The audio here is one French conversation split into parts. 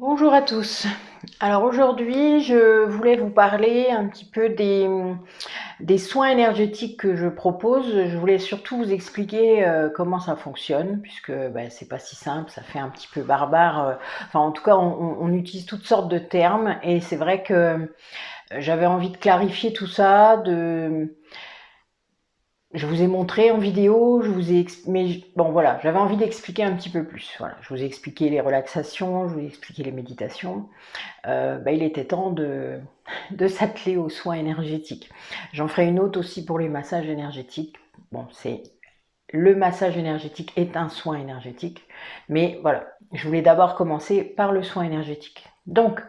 Bonjour à tous. Alors aujourd'hui, je voulais vous parler un petit peu des soins énergétiques que je propose. Je voulais surtout vous expliquer comment ça fonctionne, puisque c'est pas si simple, ça fait un petit peu barbare. Enfin, en tout cas, on utilise toutes sortes de termes, et c'est vrai que j'avais envie de clarifier tout ça, je vous ai montré en vidéo, mais bon voilà, j'avais envie d'expliquer un petit peu plus. Voilà, je vous ai expliqué les relaxations, je vous ai expliqué les méditations. Il était temps de s'atteler aux soins énergétiques. J'en ferai une autre aussi pour les massages énergétiques. Bon, le massage énergétique est un soin énergétique, mais voilà, je voulais d'abord commencer par le soin énergétique. Donc,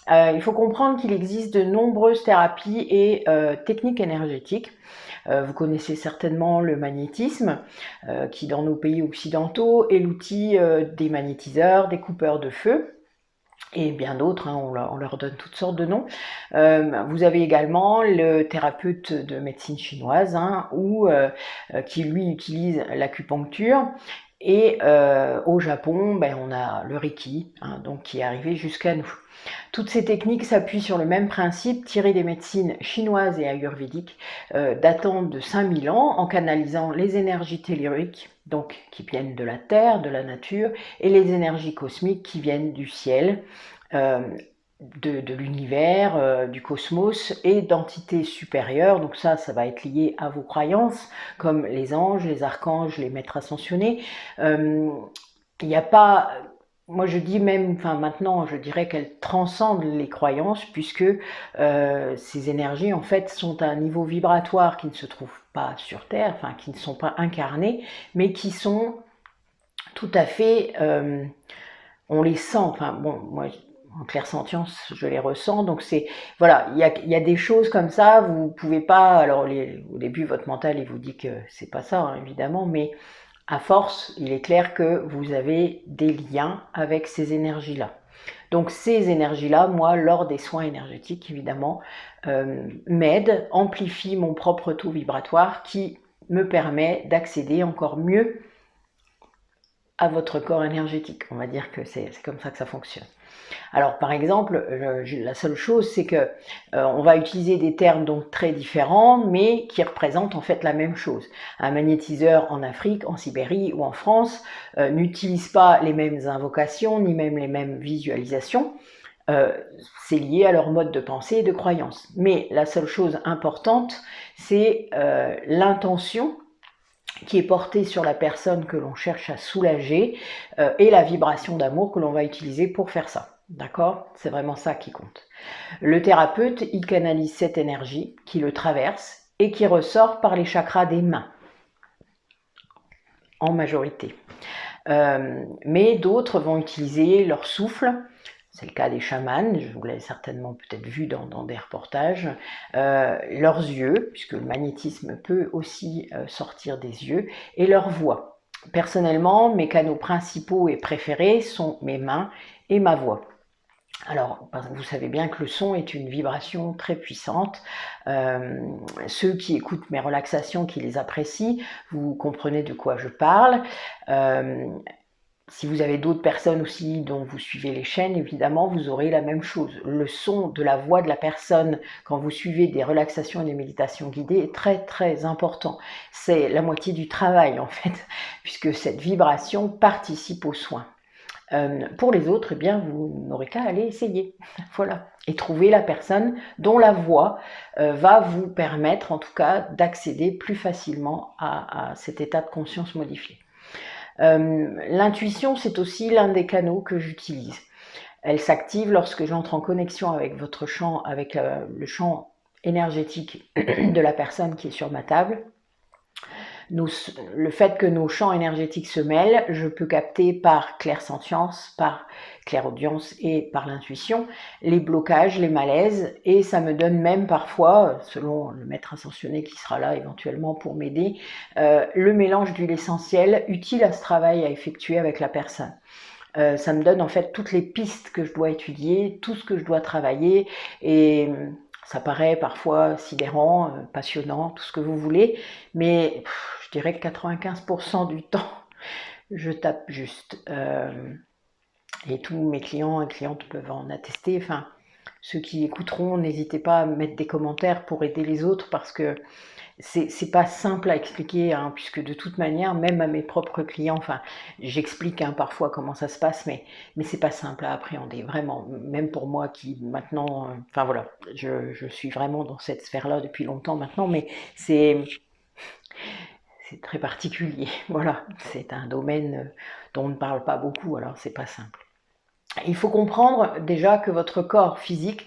il faut comprendre qu'il existe de nombreuses thérapies et techniques énergétiques. Vous connaissez certainement le magnétisme, qui dans nos pays occidentaux est l'outil des magnétiseurs, des coupeurs de feu, et bien d'autres, hein, on leur donne toutes sortes de noms. Vous avez également le thérapeute de médecine chinoise, hein, qui lui utilise l'acupuncture. Et au Japon, on a le Reiki, hein, donc qui est arrivé jusqu'à nous. Toutes ces techniques s'appuient sur le même principe tiré des médecines chinoises et ayurvédiques, datant de 5000 ans, en canalisant les énergies telluriques, donc qui viennent de la terre, de la nature, et les énergies cosmiques qui viennent du ciel, euh, de l'univers, du cosmos et d'entités supérieures. Donc ça va être lié à vos croyances, comme les anges, les archanges, les maîtres ascensionnés. Il n'y a pas... Moi, je dis même, enfin maintenant, je dirais qu'elles transcendent les croyances, puisque ces énergies, en fait, sont à un niveau vibratoire qui ne se trouve pas sur Terre, enfin, qui ne sont pas incarnées, mais qui sont tout à fait... on les sent, enfin, bon, moi, en clairsentience, je les ressens, donc c'est... Voilà, il y a des choses comme ça, vous pouvez pas... Alors, au début, votre mental, il vous dit que c'est pas ça, hein, évidemment, mais à force, il est clair que vous avez des liens avec ces énergies-là. Donc ces énergies-là, moi, lors des soins énergétiques, évidemment, m'aident, amplifient mon propre taux vibratoire qui me permet d'accéder encore mieux à votre corps énergétique. On va dire que c'est comme ça que ça fonctionne. Alors par exemple, la seule chose c'est que on va utiliser des termes donc très différents mais qui représentent en fait la même chose. Un magnétiseur en Afrique, en Sibérie ou en France n'utilise pas les mêmes invocations ni même les mêmes visualisations. C'est lié à leur mode de pensée et de croyance. Mais la seule chose importante, c'est l'intention qui est portée sur la personne que l'on cherche à soulager et la vibration d'amour que l'on va utiliser pour faire ça. D'accord? C'est vraiment ça qui compte. Le thérapeute, il canalise cette énergie qui le traverse et qui ressort par les chakras des mains, en majorité. Mais d'autres vont utiliser leur souffle. C'est le cas des chamans, je vous l'avez certainement peut-être vu dans des reportages, leurs yeux, puisque le magnétisme peut aussi sortir des yeux, et leur voix. Personnellement, mes canaux principaux et préférés sont mes mains et ma voix. Alors, vous savez bien que le son est une vibration très puissante. Ceux qui écoutent mes relaxations, qui les apprécient, vous comprenez de quoi je parle. Si vous avez d'autres personnes aussi dont vous suivez les chaînes, évidemment, vous aurez la même chose. Le son de la voix de la personne, quand vous suivez des relaxations et des méditations guidées, est très très important. C'est la moitié du travail en fait, puisque cette vibration participe aux soins. Pour les autres, eh bien, vous n'aurez qu'à aller essayer. Voilà. Et trouver la personne dont la voix va vous permettre, en tout cas, d'accéder plus facilement à cet état de conscience modifié. L'intuition, c'est aussi l'un des canaux que j'utilise. Elle s'active lorsque j'entre en connexion avec votre champ, avec le champ énergétique de la personne qui est sur ma table. Le fait que nos champs énergétiques se mêlent, je peux capter par clairsentience, par clairaudience et par l'intuition les blocages, les malaises, et ça me donne même parfois, selon le maître ascensionné qui sera là éventuellement pour m'aider, le mélange d'huile essentielle utile à ce travail à effectuer avec la personne. Ça me donne en fait toutes les pistes que je dois étudier, tout ce que je dois travailler, et ça paraît parfois sidérant, passionnant, tout ce que vous voulez, mais je dirais que 95% du temps, je tape juste. Et tous mes clients et clientes peuvent en attester. Enfin, ceux qui écouteront, n'hésitez pas à mettre des commentaires pour aider les autres, parce que c'est pas simple à expliquer, hein, puisque de toute manière, même à mes propres clients, enfin, j'explique hein, parfois comment ça se passe, mais c'est pas simple à appréhender, vraiment. Même pour moi qui maintenant, enfin voilà, je suis vraiment dans cette sphère-là depuis longtemps maintenant, mais c'est très particulier. Voilà, c'est un domaine dont on ne parle pas beaucoup, alors c'est pas simple. Il faut comprendre déjà que votre corps physique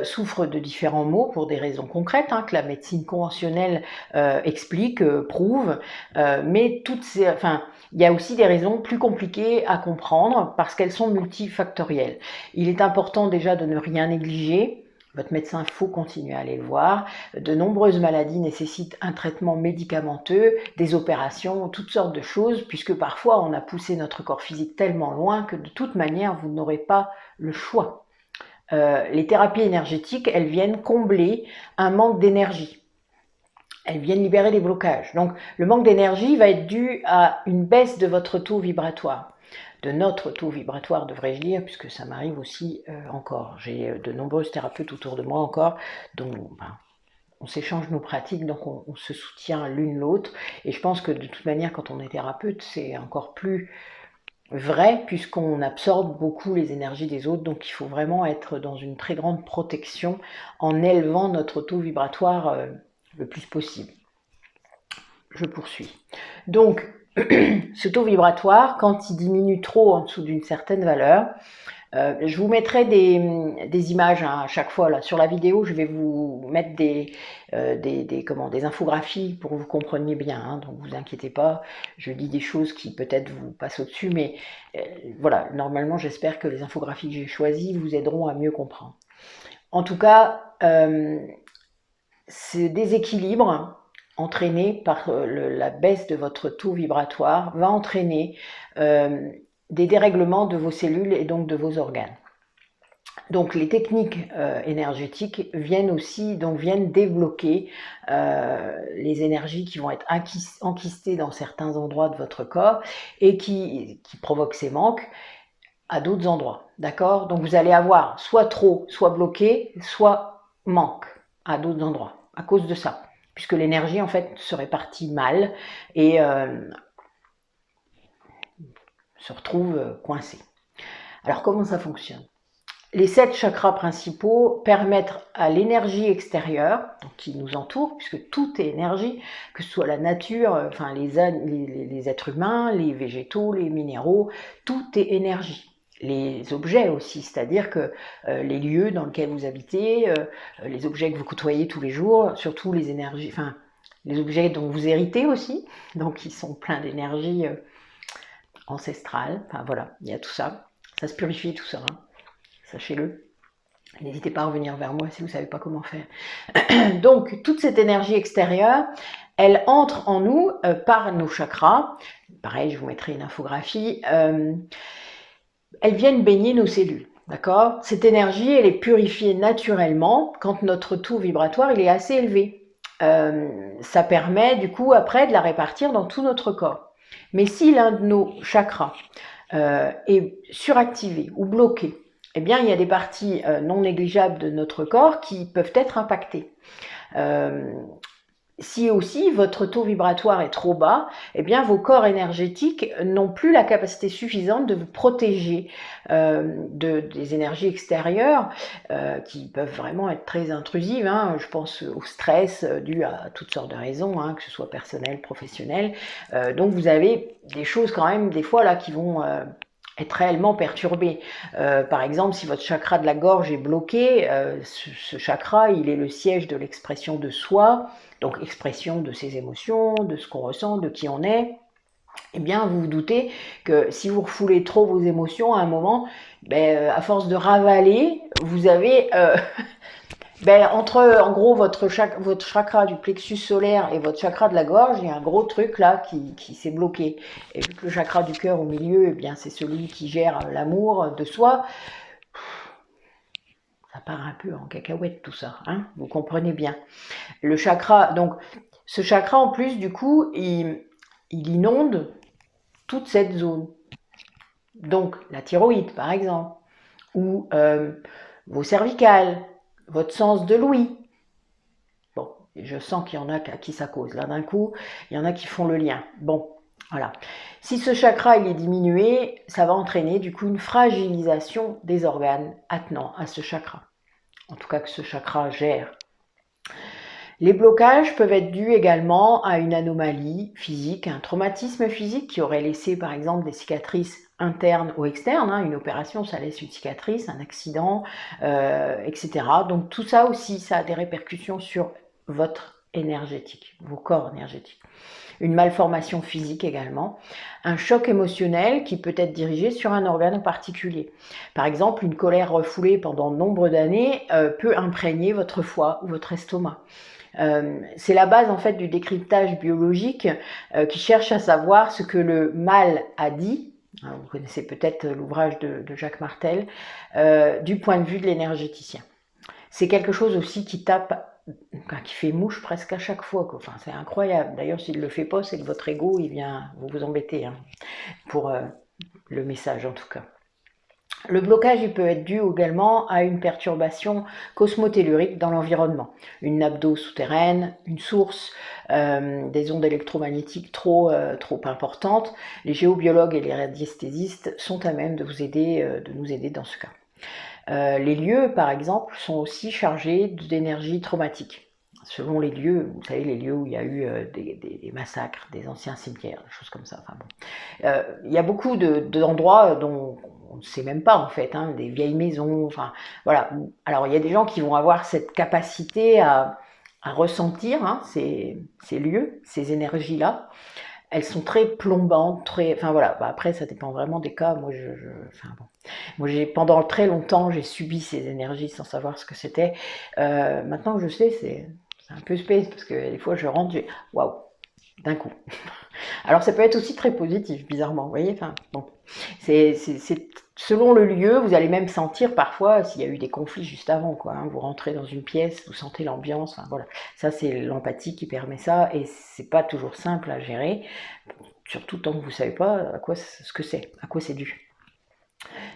souffre de différents maux pour des raisons concrètes, hein, que la médecine conventionnelle explique, prouve, mais il y a aussi des raisons plus compliquées à comprendre parce qu'elles sont multifactorielles. Il est important déjà de ne rien négliger. Votre médecin, il faut continuer à aller le voir. De nombreuses maladies nécessitent un traitement médicamenteux, des opérations, toutes sortes de choses, puisque parfois on a poussé notre corps physique tellement loin que de toute manière, vous n'aurez pas le choix. Les thérapies énergétiques, elles viennent combler un manque d'énergie. Elles viennent libérer des blocages. Donc le manque d'énergie va être dû à une baisse de votre taux vibratoire. De notre taux vibratoire, devrais-je dire, puisque ça m'arrive aussi encore. J'ai de nombreuses thérapeutes autour de moi encore, dont on s'échange nos pratiques, donc on se soutient l'une l'autre. Et je pense que de toute manière, quand on est thérapeute, c'est encore plus vrai, puisqu'on absorbe beaucoup les énergies des autres. Donc il faut vraiment être dans une très grande protection en élevant notre taux vibratoire le plus possible. Je poursuis. Donc, ce taux vibratoire, quand il diminue trop en dessous d'une certaine valeur, je vous mettrai des images hein, à chaque fois. Là. Sur la vidéo, je vais vous mettre des infographies pour que vous compreniez bien. Hein, donc, vous inquiétez pas. Je dis des choses qui peut-être vous passent au-dessus. Mais voilà, normalement, j'espère que les infographies que j'ai choisies vous aideront à mieux comprendre. En tout cas, ce déséquilibre entraîné par la baisse de votre taux vibratoire va entraîner des dérèglements de vos cellules et donc de vos organes. Donc les techniques énergétiques viennent débloquer les énergies qui vont être enquistées dans certains endroits de votre corps et qui provoquent ces manques à d'autres endroits. D'accord? Donc vous allez avoir soit trop, soit bloqué, soit manque à d'autres endroits à cause de ça, puisque l'énergie en fait se répartit mal et se retrouve coincée. Alors comment ça fonctionne? Les 7 chakras principaux permettent à l'énergie extérieure, donc qui nous entoure, puisque tout est énergie, que ce soit la nature, enfin les êtres humains, les végétaux, les minéraux, tout est énergie. Les objets aussi, c'est-à-dire que les lieux dans lesquels vous habitez, les objets que vous côtoyez tous les jours, surtout les énergies, enfin les objets dont vous héritez aussi, donc qui sont pleins d'énergie ancestrale, enfin voilà, il y a tout ça. Ça se purifie tout ça, hein. Sachez-le. N'hésitez pas à revenir vers moi si vous ne savez pas comment faire. Donc, toute cette énergie extérieure, elle entre en nous par nos chakras. Pareil, je vous mettrai une infographie. Elles viennent baigner nos cellules. D'accord? Cette énergie, elle est purifiée naturellement quand notre taux vibratoire il est assez élevé. Ça permet du coup après de la répartir dans tout notre corps. Mais si l'un de nos chakras est suractivé ou bloqué, eh bien, il y a des parties non négligeables de notre corps qui peuvent être impactées. Si aussi votre taux vibratoire est trop bas, eh bien vos corps énergétiques n'ont plus la capacité suffisante de vous protéger des énergies extérieures qui peuvent vraiment être très intrusives. Hein. Je pense au stress dû à toutes sortes de raisons, hein, que ce soit personnel, professionnel. Donc vous avez des choses quand même des fois là qui vont être réellement perturbé. Par exemple, si votre chakra de la gorge est bloqué, ce chakra, il est le siège de l'expression de soi, donc expression de ses émotions, de ce qu'on ressent, de qui on est. Eh bien, vous vous doutez que si vous refoulez trop vos émotions à un moment, à force de ravaler, vous avez... en gros, votre chakra du plexus solaire et votre chakra de la gorge, il y a un gros truc là qui s'est bloqué. Et vu que le chakra du cœur au milieu, c'est celui qui gère l'amour de soi, ça part un peu en cacahuète tout ça, hein, vous comprenez bien. Le chakra, donc, ce chakra en plus, du coup, il inonde toute cette zone. Donc la thyroïde par exemple, ou vos cervicales, votre sens de l'ouïe. Bon, je sens qu'il y en a à qui ça cause. Là d'un coup, il y en a qui font le lien. Bon, voilà. Si ce chakra il est diminué, ça va entraîner du coup une fragilisation des organes attenants à ce chakra. En tout cas que ce chakra gère. Les blocages peuvent être dus également à une anomalie physique, un traumatisme physique qui aurait laissé par exemple des cicatrices internes ou externes. Une opération, ça laisse une cicatrice, un accident, etc. Donc tout ça aussi, ça a des répercussions sur votre énergétique, vos corps énergétiques. Une malformation physique également, un choc émotionnel qui peut être dirigé sur un organe en particulier. Par exemple, une colère refoulée pendant nombre d'années peut imprégner votre foie ou votre estomac. C'est la base en fait du décryptage biologique qui cherche à savoir ce que le mal a dit. Vous connaissez peut-être l'ouvrage de Jacques Martel, du point de vue de l'énergéticien. C'est quelque chose aussi qui tape, qui fait mouche presque à chaque fois. Enfin, c'est incroyable. D'ailleurs, s'il ne le fait pas, c'est que votre ego, il vient vous embêter pour le message en tout cas. Le blocage il peut être dû également à une perturbation cosmotellurique dans l'environnement. Une nappe d'eau souterraine, une source, des ondes électromagnétiques trop importantes. Les géobiologues et les radiesthésistes sont à même de nous aider dans ce cas. Les lieux, par exemple, sont aussi chargés d'énergie traumatique. Selon les lieux, vous savez, les lieux où il y a eu des massacres, des anciens cimetières, des choses comme ça. Enfin, bon. Il y a beaucoup d'endroits dont on ne sait même pas en fait, des vieilles maisons, enfin voilà. Alors il y a des gens qui vont avoir cette capacité à ressentir ces lieux, ces énergies-là. Elles sont très plombantes, enfin voilà. Après ça dépend vraiment des cas. Moi pendant très longtemps j'ai subi ces énergies sans savoir ce que c'était. Maintenant que je sais, c'est un peu space parce que des fois je rentre, waouh, d'un coup. Alors ça peut être aussi très positif, bizarrement, vous voyez. Enfin, bon, c'est selon le lieu, vous allez même sentir parfois s'il y a eu des conflits juste avant, quoi. Vous rentrez dans une pièce, vous sentez l'ambiance. Enfin voilà, ça c'est l'empathie qui permet ça, et c'est pas toujours simple à gérer, surtout tant que vous savez pas à quoi c'est dû.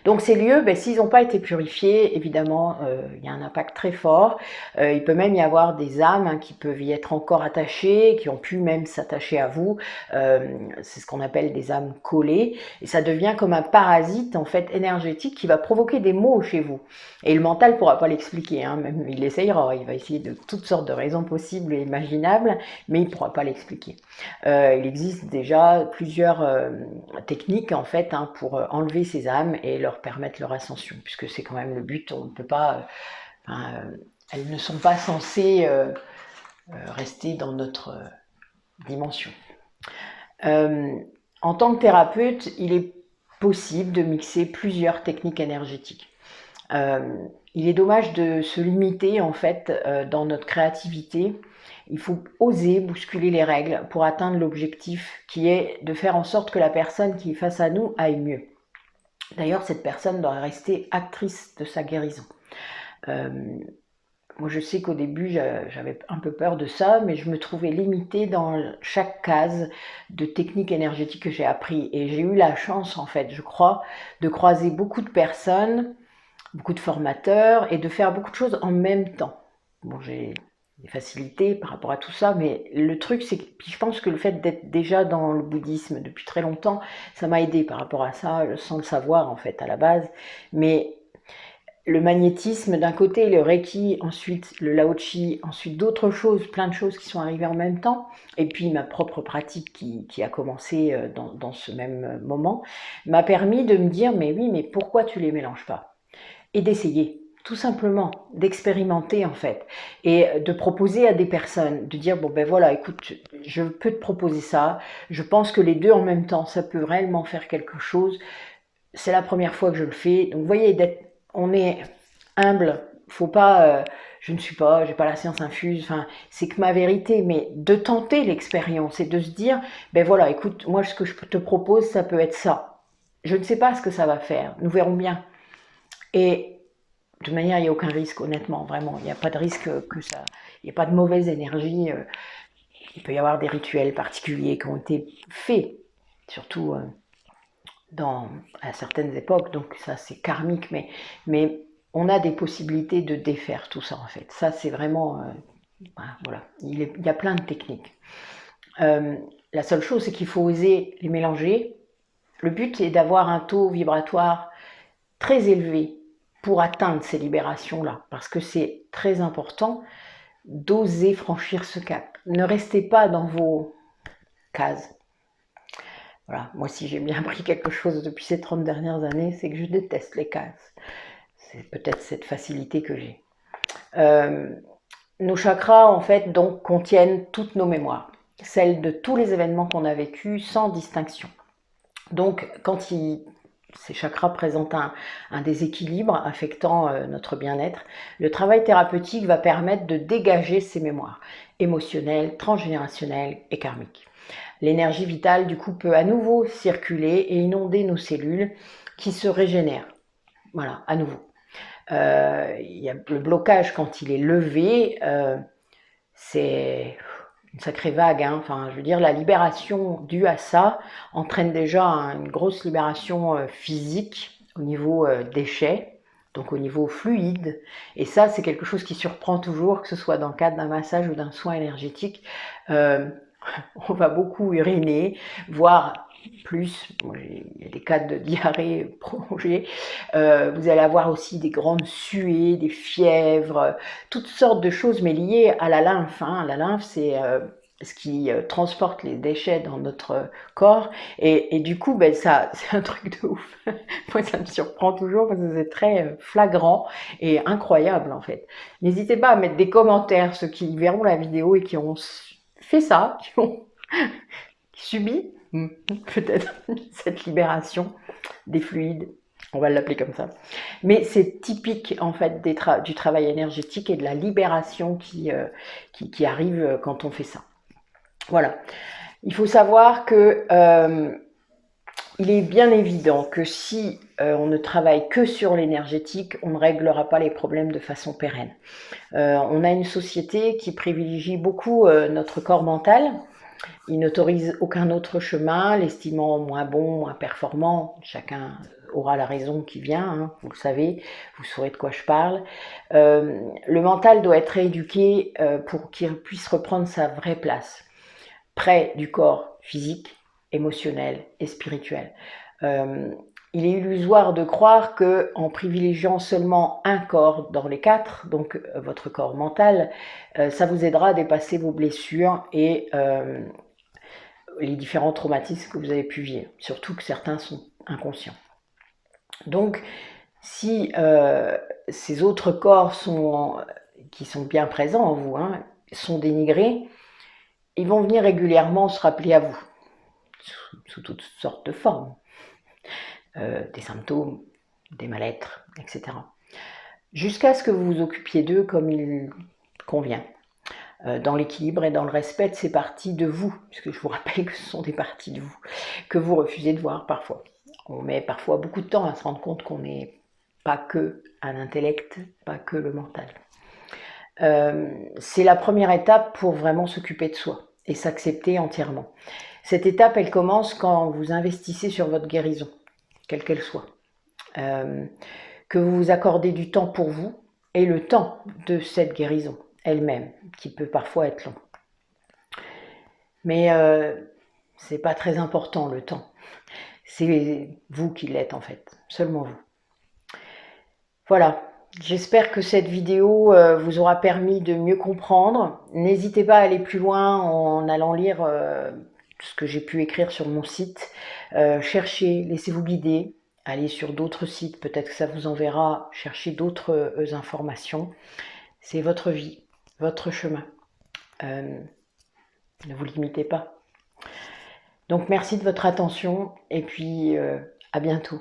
Donc ces lieux, s'ils n'ont pas été purifiés, évidemment, il y a un impact très fort. Il peut même y avoir des âmes qui peuvent y être encore attachées, qui ont pu même s'attacher à vous. C'est ce qu'on appelle des âmes collées. Et ça devient comme un parasite en fait énergétique qui va provoquer des maux chez vous. Et le mental ne pourra pas l'expliquer, même il essayera. Il va essayer de toutes sortes de raisons possibles et imaginables, mais il ne pourra pas l'expliquer. Il existe déjà plusieurs techniques en fait pour enlever ces âmes et leur permettre leur ascension, puisque c'est quand même le but. On ne peut pas, elles ne sont pas censées rester dans notre dimension. En tant que thérapeute, il est possible de mixer plusieurs techniques énergétiques. Il est dommage de se limiter en fait dans notre créativité. Il faut oser bousculer les règles pour atteindre l'objectif qui est de faire en sorte que la personne qui est face à nous aille mieux. D'ailleurs, cette personne doit rester actrice de sa guérison. Moi, je sais qu'au début, j'avais un peu peur de ça, mais je me trouvais limitée dans chaque case de techniques énergétiques que j'ai appris. Et j'ai eu la chance, en fait, je crois, de croiser beaucoup de personnes, beaucoup de formateurs, et de faire beaucoup de choses en même temps. Bon, j'ai des facilités par rapport à tout ça, mais le truc, c'est que je pense que le fait d'être déjà dans le bouddhisme depuis très longtemps, ça m'a aidé par rapport à ça, sans le savoir, en fait, à la base. Mais le magnétisme d'un côté, le Reiki, ensuite le Lao-Chi, ensuite d'autres choses, plein de choses qui sont arrivées en même temps, et puis ma propre pratique qui a commencé dans ce même moment, m'a permis de me dire, mais oui, mais pourquoi tu les mélanges pas? Et d'essayer, tout simplement, d'expérimenter en fait, et de proposer à des personnes, de dire, bon ben voilà, écoute, je peux te proposer ça, je pense que les deux en même temps, ça peut réellement faire quelque chose, c'est la première fois que je le fais, donc vous voyez, on est humble, faut pas, je ne suis pas, j'ai pas la science infuse, enfin, c'est que ma vérité, mais de tenter l'expérience et de se dire, ben voilà, écoute, moi ce que je te propose, ça peut être ça. Je ne sais pas ce que ça va faire, nous verrons bien. Et de toute manière, il n'y a aucun risque, honnêtement, vraiment, il n'y a pas de risque que ça, il n'y a pas de mauvaise énergie, il peut y avoir des rituels particuliers qui ont été faits, surtout à certaines époques, donc ça c'est karmique, mais on a des possibilités de défaire tout ça en fait. Ça c'est vraiment, voilà, il y a plein de techniques. La seule chose c'est qu'il faut oser les mélanger. Le but est d'avoir un taux vibratoire très élevé pour atteindre ces libérations-là, parce que c'est très important d'oser franchir ce cap. Ne restez pas dans vos cases. Voilà, moi si j'ai bien appris quelque chose depuis ces 30 dernières années, c'est que je déteste les cases. C'est peut-être cette facilité que j'ai. Nos chakras, en fait, donc, contiennent toutes nos mémoires, celles de tous les événements qu'on a vécus sans distinction. Donc, quand ces chakras présentent un déséquilibre affectant notre bien-être, le travail thérapeutique va permettre de dégager ces mémoires émotionnelles, transgénérationnelles et karmiques. L'énergie vitale, du coup, peut à nouveau circuler et inonder nos cellules qui se régénèrent. Voilà, à nouveau. Il y a le blocage quand il est levé, c'est une sacrée vague, hein. Enfin, je veux dire, la libération due à ça entraîne déjà une grosse libération physique au niveau déchets, donc au niveau fluide. Et ça, c'est quelque chose qui surprend toujours, que ce soit dans le cadre d'un massage ou d'un soin énergétique. On va beaucoup uriner, voire plus, il y a des cas de diarrhée prolongée, vous allez avoir aussi des grandes suées, des fièvres, toutes sortes de choses, mais liées à la lymphe. Hein. La lymphe, c'est ce qui transporte les déchets dans notre corps, et du coup, ben, ça, c'est un truc de ouf. Moi, ça me surprend toujours, parce que c'est très flagrant et incroyable, en fait. N'hésitez pas à mettre des commentaires, ceux qui verront la vidéo et qui ont fait ça, qui ont subi peut-être cette libération des fluides, on va l'appeler comme ça. Mais c'est typique en fait du travail énergétique et de la libération qui arrive quand on fait ça. Voilà. Il faut savoir que il est bien évident que si on ne travaille que sur l'énergétique, on ne réglera pas les problèmes de façon pérenne. On a une société qui privilégie beaucoup notre corps mental. Il n'autorise aucun autre chemin, l'estimant moins bon, moins performant. Chacun aura la raison qui vient, hein, vous le savez, vous saurez de quoi je parle. Le mental doit être rééduqué pour qu'il puisse reprendre sa vraie place, près du corps physique, émotionnel et spirituel. Il est illusoire de croire qu'en privilégiant seulement un corps dans les quatre, donc votre corps mental, ça vous aidera à dépasser vos blessures et les différents traumatismes que vous avez pu vivre, surtout que certains sont inconscients. Donc, si ces autres corps qui sont bien présents en vous, hein, sont dénigrés, ils vont venir régulièrement se rappeler à vous, sous toutes sortes de formes, des symptômes, des mal-être, etc. Jusqu'à ce que vous vous occupiez d'eux comme il convient, dans l'équilibre et dans le respect de ces parties de vous, puisque je vous rappelle que ce sont des parties de vous, que vous refusez de voir parfois. On met parfois beaucoup de temps à se rendre compte qu'on n'est pas que un intellect, pas que le mental. C'est la première étape pour vraiment s'occuper de soi et s'accepter entièrement. Cette étape, elle commence quand vous investissez sur votre guérison, quelle qu'elle soit. Que vous vous accordez du temps pour vous et le temps de cette guérison elle-même, qui peut parfois être long. Mais c'est pas très important le temps. C'est vous qui l'êtes en fait, seulement vous. Voilà, j'espère que cette vidéo vous aura permis de mieux comprendre. N'hésitez pas à aller plus loin en allant lire ce que j'ai pu écrire sur mon site. Cherchez, laissez-vous guider. Allez sur d'autres sites, peut-être que ça vous enverra chercher d'autres informations. C'est votre vie, votre chemin. Ne vous limitez pas. Donc merci de votre attention et puis à bientôt.